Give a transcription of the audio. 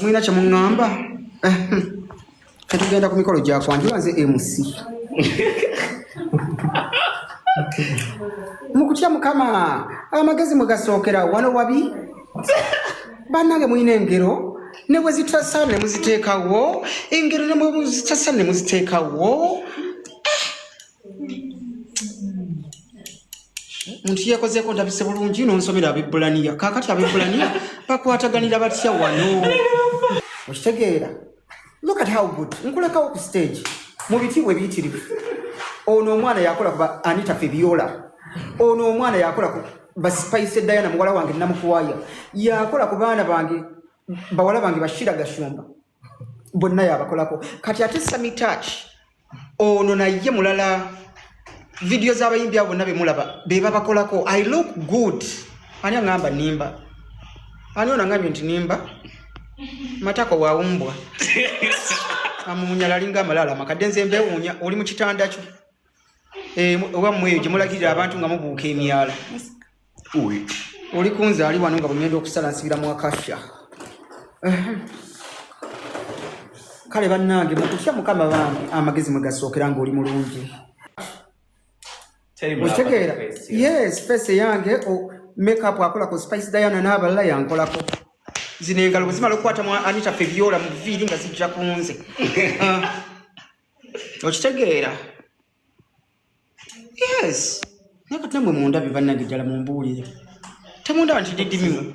Mwina kye muŋŋamba katugenda ku mikolo gya kwanjula nze MC mukutya mukama amagezi mwe gasookera wano wabi bannange mulina engero ne bwe zitasa ne muziteekawo engero ne bwe zitasa ne muziteekawo muntu yekozeeko ndabise bulungi nonsomera Abaebbulaniya kaakati Abaebbulaniya bakwataganira batya wano okitegeera. Look at how good nkulekawo ku stage mu biti bwe biyitirivu. Ono omwana yakola ku Anita Febiola, ono omwana yakola ku Spice Diana muwala wange namukuwaya, yakola ku baana bange bawala bange Bashira Gashumba, bonna yabakolako. Kati ate Sami Touch ono naye mulala video z'abayimbi abo nabe mulaba beba bakolako. I look good. Ani angamba nimba? Ani onangambye nti nimba? Matako waumbwa. Amunyala linga malala makadenze mbewunya oli mu kitanda kyo. Oba mweyo gye mulagirira abantu nga mubuuka emyala. Oli kunza ali wano nga bwengenda okusala nsibira mu akasha. Kale bannange mukutya mukama bange amagezi mwe gasookera ng'oli mulungi. Otegeera? Yes, face yange makeup akola ku Spice Diana n'abalala yankolako. Zino engalo bwe zimala okukwata mu Anita Febiola mu viiri nga zijja ku nze. Okitegeera? Yes. Naye kati namwe mundabye bannange ddala mumbuulire. Temundaba nti didimimu.